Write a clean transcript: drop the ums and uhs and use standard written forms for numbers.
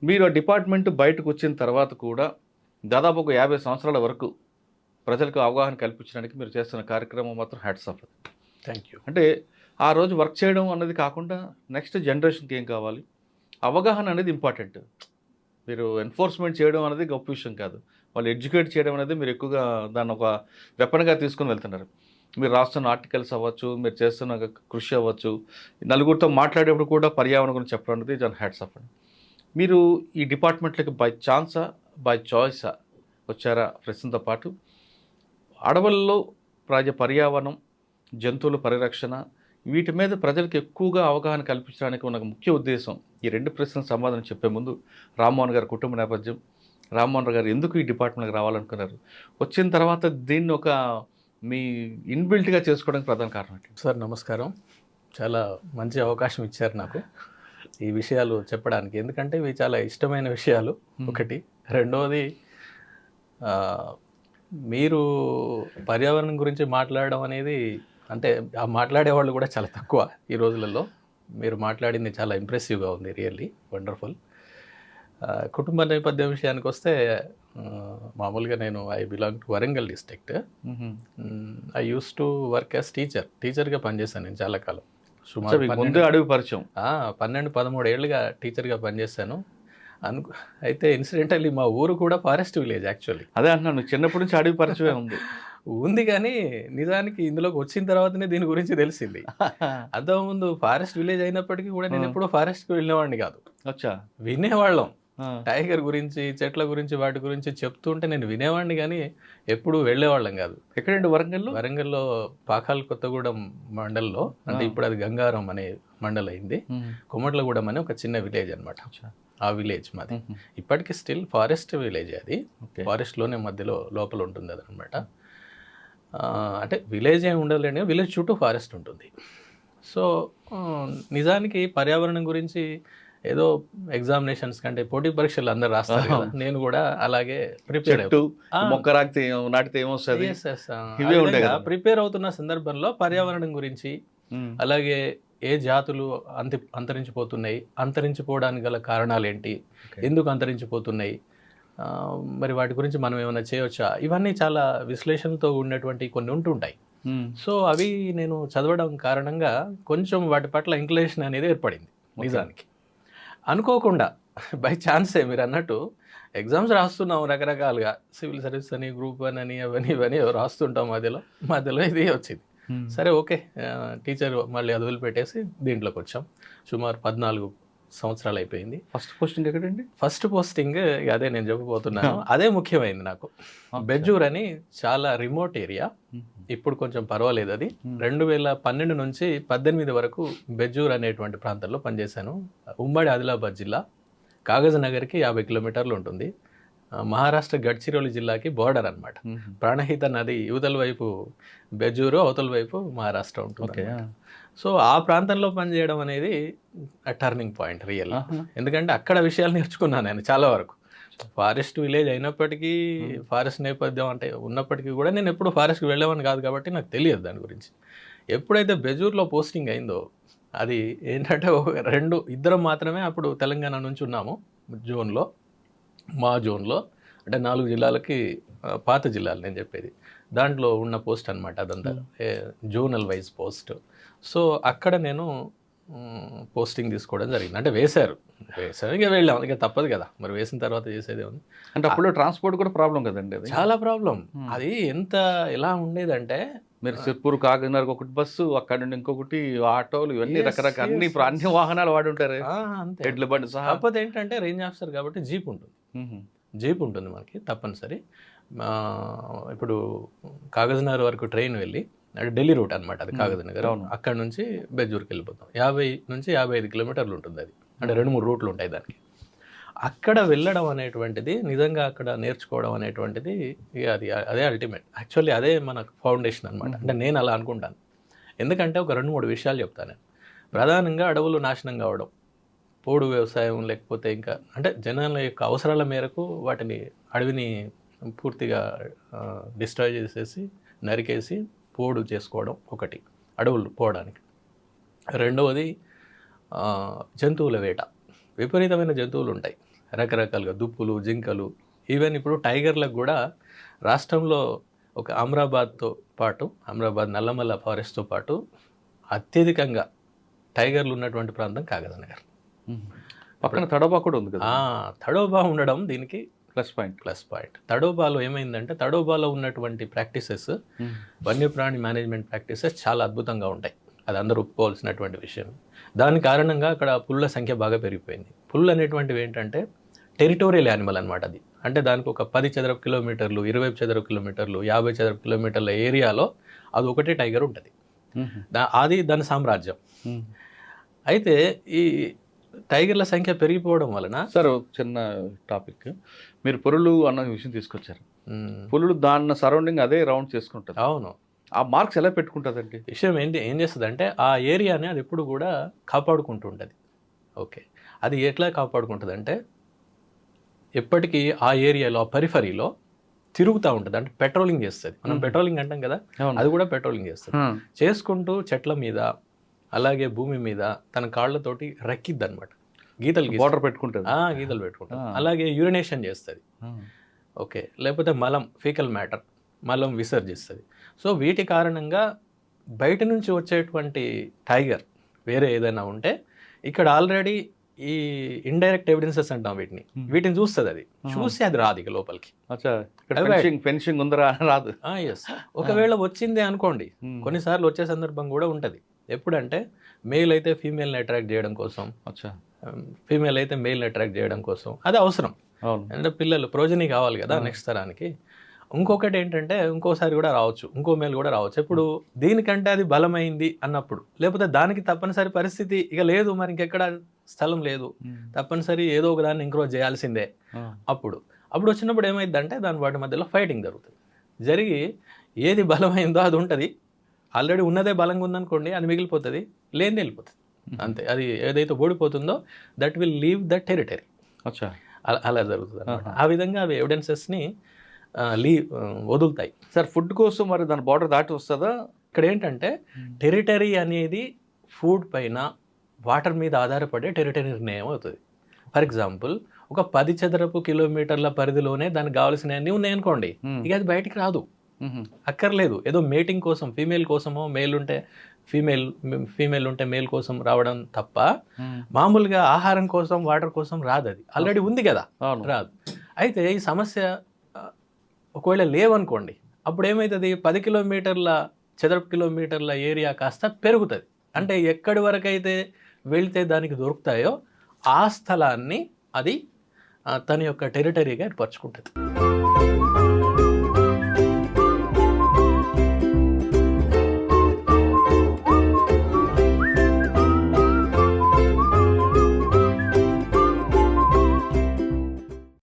మీరు ఆ డిపార్ట్మెంట్ బయటకు వచ్చిన తర్వాత కూడా దాదాపు ఒక 50 సంవత్సరాల వరకు ప్రజలకు అవగాహన కల్పించడానికి మీరు చేస్తున్న కార్యక్రమం మాత్రం హ్యాట్స్ ఆఫ్. Thank you. అంటే ఆ రోజు వర్క్ చేయడం అన్నది కాకుండా నెక్స్ట్ జనరేషన్కి ఏం కావాలి, అవగాహన అనేది ఇంపార్టెంట్. మీరు ఎన్ఫోర్స్మెంట్ చేయడం అనేది గొప్ప విషయం కాదు, వాళ్ళు ఎడ్యుకేట్ చేయడం అనేది మీరు ఎక్కువగా దాన్ని ఒక వెపన్గా తీసుకొని వెళ్తున్నారు. మీరు రాస్తున్న ఆర్టికల్స్ అవ్వచ్చు, మీరు చేస్తున్న కృషి అవ్వచ్చు, నలుగురితో మాట్లాడేప్పుడు కూడా పర్యావరణం గురించి చెప్పడం అనేది దాని హ్యాట్స్ ఆఫ్ అండి. మీరు ఈ డిపార్ట్మెంట్లకి బై ఛాన్సా బై చాయిసా వచ్చారా ప్రశ్నతో పాటు అడవుల్లో పర్యావరణం, జంతువుల పరిరక్షణ, వీటి మీద ప్రజలకు ఎక్కువగా అవగాహన కల్పించడానికి ఉన్న ముఖ్య ఉద్దేశం, ఈ రెండు ప్రశ్నలకు సమాధానం చెప్పే ముందు రామ్మోహన్ గారి కుటుంబ నేపథ్యం, రామ్మోహన్ గారు ఎందుకు ఈ డిపార్ట్మెంట్కి రావాలనుకున్నారు, వచ్చిన తర్వాత దీన్ని ఒక మీ ఇన్బిల్ట్గా చేసుకోవడానికి ప్రధాన కారణం ఏంటి? సార్ నమస్కారం, చాలా మంచి అవకాశం ఇచ్చారు నాకు ఈ విషయాలు చెప్పడానికి. ఎందుకంటే ఇవి చాలా ఇష్టమైన విషయాలు ఒకటి. రెండవది, మీరు పర్యావరణం గురించి మాట్లాడడం అనేది, అంటే ఆ మాట్లాడే వాళ్ళు కూడా చాలా తక్కువ ఈ రోజులలో. మీరు మాట్లాడింది చాలా ఇంప్రెసివ్గా ఉంది, రియల్లీ వండర్ఫుల్. కుటుంబ నేపథ్యం విషయానికి వస్తే, మామూలుగా నేను I belong to Warangal district. I use to work as టీచర్గా పనిచేశాను నేను చాలా కాలం. సుమారు అడవి పరిచయం 12-13 ఏళ్ళుగా టీచర్గా పనిచేశాను. అయితే ఇన్సిడెంటల్లీ మా ఊరు కూడా ఫారెస్ట్ విలేజ్ యాక్చువల్లీ. అదే అంటున్నాను, చిన్నప్పటి నుంచి అడవి పరిచయం ఉంది కానీ నిజానికి ఇందులోకి వచ్చిన తర్వాతనే దీని గురించి తెలిసింది. అంతకుముందు ఫారెస్ట్ విలేజ్ అయినప్పటికీ కూడా నేను ఎప్పుడూ ఫారెస్ట్కి వెళ్ళినవాడిని కాదు. వినేవాళ్ళం టైగర్ గురించి, చెట్ల గురించి, వాటి గురించి చెప్తుంటే నేను వినేవాడిని కానీ ఎప్పుడు వెళ్ళేవాళ్ళం కాదు. ఎక్కడండి? వరంగల్లో పాకాల్ కొత్తగూడెం మండల్లో, అంటే ఇప్పుడు అది గంగారం అనే మండల్ అయింది. కొమట్లగూడెం అనే ఒక చిన్న విలేజ్ అనమాట. ఆ విలేజ్ మాది ఇప్పటికీ స్టిల్ ఫారెస్ట్ విలేజ్. అది ఫారెస్ట్లోనే మధ్యలో లోపల ఉంటుంది అది అనమాట. అంటే విలేజ్ ఏమి ఉండదులేండి, విలేజ్ చుట్టూ ఫారెస్ట్ ఉంటుంది. సో నిజానికి పర్యావరణం గురించి ఏదో ఎగ్జామినేషన్స్ కంటే పోటీ పరీక్షలు అందరు రాస్తారు కదా, నేను కూడా అలాగే ప్రిపేర్ అవుతున్న సందర్భంలో పర్యావరణం గురించి, అలాగే ఏ జాతులు అంతరించిపోతున్నాయి, అంతరించిపోవడానికి గల కారణాలు ఏంటి, ఎందుకు అంతరించిపోతున్నాయి, మరి వాటి గురించి మనం ఏమైనా చేయవచ్చా, ఇవన్నీ చాలా విశ్లేషణతో ఉన్నటువంటి కొన్ని ఉంటుంటాయి. సో అవి నేను చదవడం కారణంగా కొంచెం వాటి పట్ల ఇంక్లినేషన్ అనేది ఏర్పడింది. నిజానికి అనుకోకుండా బై ఛాన్సే మీరు అన్నట్టు ఎగ్జామ్స్ రాస్తున్నాం రకరకాలుగా, సివిల్ సర్వీస్ అని, గ్రూప్ 1 అని, అవన్నీ రాస్తుంటాం. మధ్యలో ఇది వచ్చింది. సరే ఓకే, టీచర్ మళ్ళీ అది వదిలిపెట్టేసి దీంట్లోకి వచ్చాం. సుమారు 14 సంవత్సరాలు అయిపోయింది. ఫస్ట్ పోస్టింగ్ ఎక్కడండి? ఫస్ట్ పోస్టింగ్ అదే నేను చెప్పబోతున్నాను. అదే ముఖ్యమైనది నాకు. బెజ్జూర్ అని చాలా రిమోట్ ఏరియా. ఇప్పుడు కొంచెం పర్వాలేదు. అది 2012 నుంచి 18 వరకు బెజ్జూర్ అనేటువంటి ప్రాంతంలో పనిచేశాను. ఉమ్మడి ఆదిలాబాద్ జిల్లా, కాగజ్ నగర్కి 50 కిలోమీటర్లు ఉంటుంది. మహారాష్ట్ర గడ్చిరోలి జిల్లాకి బోర్డర్ అనమాట. ప్రాణహిత నది యువతల వైపు బెజ్జూరు, అవతల వైపు మహారాష్ట్ర ఉంటుంది. సో ఆ ప్రాంతంలో పనిచేయడం అనేది టర్నింగ్ పాయింట్ రియల్. ఎందుకంటే అక్కడ విషయాలు నేర్చుకున్నాను నేను చాలా వరకు. ఫారెస్ట్ విలేజ్ అయినప్పటికీ, ఫారెస్ట్ నేపథ్యం అంటే ఉన్నప్పటికీ కూడా నేను ఎప్పుడు ఫారెస్ట్కి వెళ్ళేవాడిని కాదు కాబట్టి నాకు తెలియదు దాని గురించి. ఎప్పుడైతే బెజూర్లో పోస్టింగ్ అయిందో, అది ఏంటంటే ఇద్దరం మాత్రమే అప్పుడు తెలంగాణ నుంచి ఉన్నాము జోన్లో. మా జోన్లో అంటే 4 జిల్లాలకి, పాత జిల్లాలు నేను చెప్పేది, దాంట్లో ఉన్న పోస్ట్ అనమాట అదంతా, జోనల్ వైజ్ పోస్ట్. సో అక్కడ నేను పోస్టింగ్ తీసుకోవడం జరిగింది. అంటే వేశారు ఇక వెళ్ళాం, ఇక తప్పదు కదా, మరి వేసిన తర్వాత చేసేదే ఉంది. అంటే అప్పుడు ట్రాన్స్పోర్ట్ కూడా ప్రాబ్లం కదండి, అది చాలా ప్రాబ్లం. అది ఎలా ఉండేదంటే, మీరు సిర్పూర్ కాకినాడ ఒకటి బస్సు, అక్కడ నుండి ఇంకొకటి ఆటోలు, ఇవన్నీ రకరకాల అన్ని వాహనాలు వాడి ఉంటారు, ఎడ్ల బండి సహా. కాకపోతే ఏంటంటే రేంజ్ ఆఫీసర్ కాబట్టి జీప్ ఉంటుంది మనకి తప్పనిసరి. ఇప్పుడు కాగజ్ నగర్ వరకు ట్రైన్ వెళ్ళి, అంటే ఢిల్లీ రూట్ అనమాట అది కాగజ్ నగర్, అక్కడ నుంచి బెజ్జూర్కి వెళ్ళిపోతాం. 50 నుంచి 55 కిలోమీటర్లు ఉంటుంది అది. అంటే 2-3 రూట్లు ఉంటాయి దానికి. అక్కడ వెళ్ళడం అనేటువంటిది, నిజంగా అక్కడ నేర్చుకోవడం అనేటువంటిది, అదే అల్టిమేట్. యాక్చువల్లీ అదే మన ఫౌండేషన్ అనమాట. అంటే నేను అలా అనుకుంటాను. ఎందుకంటే ఒక 2-3 విషయాలు చెప్తాను నేను. ప్రధానంగా అడవులు నాశనం కావడం, పోడు వ్యవసాయం, లేకపోతే ఇంకా అంటే జనాల యొక్క అవసరాల మేరకు అడవిని పూర్తిగా డిస్ట్రాయ్ చేసేసి, నరికేసి పోడు చేసుకోవడం ఒకటి, అడవులు పోవడానికి. రెండవది జంతువుల వేట. విపరీతమైన జంతువులు ఉంటాయి. రకరకాలుగా దుప్పులు, జింకలు, ఈవెన్ ఇప్పుడు టైగర్లకు కూడా రాష్ట్రంలో ఒక అమరాబాద్తో పాటు, అమరాబాద్ నల్లమల్ల ఫారెస్ట్తో పాటు అత్యధికంగా టైగర్లు ఉన్నటువంటి ప్రాంతం కాగజనగర్. పక్కన తడోబా కూడా ఉంది కదా. తడోబా ఉండడం దీనికి ప్లస్ పాయింట్. తడోబాలో ఏమైందంటే, తడోబాలో ఉన్నటువంటి ప్రాక్టీసెస్, వన్యప్రాణి మేనేజ్మెంట్ ప్రాక్టీసెస్ చాలా అద్భుతంగా ఉంటాయి. అది అందరూ ఒప్పుకోవాల్సినటువంటి విషయం. దాని కారణంగా అక్కడ పుల్ల సంఖ్య బాగా పెరిగిపోయింది. పుల్లు అనేటువంటివి ఏంటంటే టెరిటోరియల్ యానిమల్ అనమాట. అది అంటే దానికి ఒక 10 చదరపు కిలోమీటర్లు, 20 చదరపు కిలోమీటర్లు, 50 చదరపు కిలోమీటర్ల ఏరియాలో అది ఒకటే టైగర్ ఉంటుంది. అది దాని సామ్రాజ్యం. అయితే ఈ టైగర్ల సంఖ్య పెరిగిపోవడం వలన, సార్ చిన్న టాపిక్, మీరు పులులు అన్న విషయం తీసుకొచ్చారు. పులులు దాని సరౌండింగ్ అదే రౌండ్ చేసుకుంటుంది. అవును. ఆ మార్క్స్ ఎలా పెట్టుకుంటుందండి? విషయం ఏం చేస్తుందంటే ఆ ఏరియాని అది ఎప్పుడు కూడా కాపాడుకుంటూ ఉంటుంది. ఓకే, అది ఎట్లా కాపాడుకుంటుంది అంటే ఎప్పటికీ ఆ ఏరియాలో, ఆ పరిఫరీలో తిరుగుతూ ఉంటుంది. అంటే పెట్రోలింగ్ చేస్తుంది. మనం పెట్రోలింగ్ అంటాం కదా, అది కూడా పెట్రోలింగ్ చేస్తుంది. చేసుకుంటూ చెట్ల మీద, అలాగే భూమి మీద తన కాళ్ళతోటి రక్కిద్ది అనమాట. గీతలు వాటర్ పెట్టుకుంటుంది. గీతలు పెట్టుకుంటుంది. అలాగే యూరినేషన్ చేస్తుంది. ఓకే, లేకపోతే మలం, ఫీకల్ మ్యాటర్, మలం విసర్జిస్తుంది. సో వీటి కారణంగా బయట నుంచి వచ్చేటువంటి టైగర్ వేరే ఏదైనా ఉంటే ఇక్కడ ఆల్రెడీ ఈ ఇండైరెక్ట్ ఎవిడెన్సెస్ అంటాం వీటిని చూస్తుంది. అది చూసి అది రాదు ఇక లోపలికి. ఫెన్సింగ్ ఉందరా రాదు. ఎస్, ఒకవేళ వచ్చిందే అనుకోండి, కొన్నిసార్లు వచ్చే సందర్భం కూడా ఉంటుంది. ఎప్పుడంటే మేల్ అయితే ఫీమేల్ని అట్రాక్ట్ చేయడం కోసం, ఫీమేల్ అయితే మేల్ని అట్రాక్ట్ చేయడం కోసం, అది అవసరం. అంటే పిల్లలు ప్రోజనీ కావాలి కదా నెక్స్ట్ తరానికి. ఇంకొకటి ఏంటంటే ఇంకోసారి కూడా రావచ్చు, ఇంకో మేల్ కూడా రావచ్చు. ఇప్పుడు దీనికంటే అది బలమైంది అన్నప్పుడు, లేకపోతే దానికి తప్పనిసరి పరిస్థితి ఇక లేదు, మరి ఇంకెక్కడ స్థలం లేదు, తప్పనిసరి ఏదో ఒక దాన్ని ఎంకరేజ్ చేయాల్సిందే. అప్పుడు వచ్చినప్పుడు ఏమైందంటే దాని వాటి మధ్యలో ఫైటింగ్ జరుగుతుంది. జరిగి ఏది బలమైందో అది ఉంటుంది. ఆల్రెడీ ఉన్నదే బలంగా ఉందనుకోండి, అది మిగిలిపోతుంది, లేనిది వెళ్ళిపోతుంది. అంతే. అది ఏదైతే ఓడిపోతుందో that will leave the territory. అలా జరుగుతుంది అన్నమాట. ఆ విధంగా అవి ఎవిడెన్సెస్ని వదులుతాయి. సార్ ఫుడ్ కోసం మరి దాని బార్డర్ దాటి వస్తుందా? ఇక్కడ ఏంటంటే టెరిటరీ అనేది ఫుడ్ పైన, వాటర్ మీద ఆధారపడే టెరిటరీ నిర్ణయం అవుతుంది. ఫర్ ఎగ్జాంపుల్, ఒక 10 చదరపు కిలోమీటర్ల పరిధిలోనే దానికి కావాల్సినవన్నీ ఉన్నాయనుకోండి, ఇక అది బయటికి రాదు, అక్కర్లేదు. ఏదో మేటింగ్ కోసం, ఫీమేల్ కోసమో, మేల్ ఉంటే ఫీమేల్ ఉంటే మేల్ కోసం రావడం తప్ప మామూలుగా ఆహారం కోసం, వాటర్ కోసం రాదు. అది ఆల్రెడీ ఉంది కదా, రాదు. అయితే ఈ సమస్య ఒకవేళ లేవనుకోండి, అప్పుడు ఏమవుతుంది, 10 చదరపు కిలోమీటర్ల ఏరియా కాస్త పెరుగుతుంది. అంటే ఎక్కడి వరకు అయితే వెళ్తే దానికి దొరుకుతాయో ఆ స్థలాన్ని అది తన యొక్క టెరిటరీగా ఏర్పరచుకుంటుంది.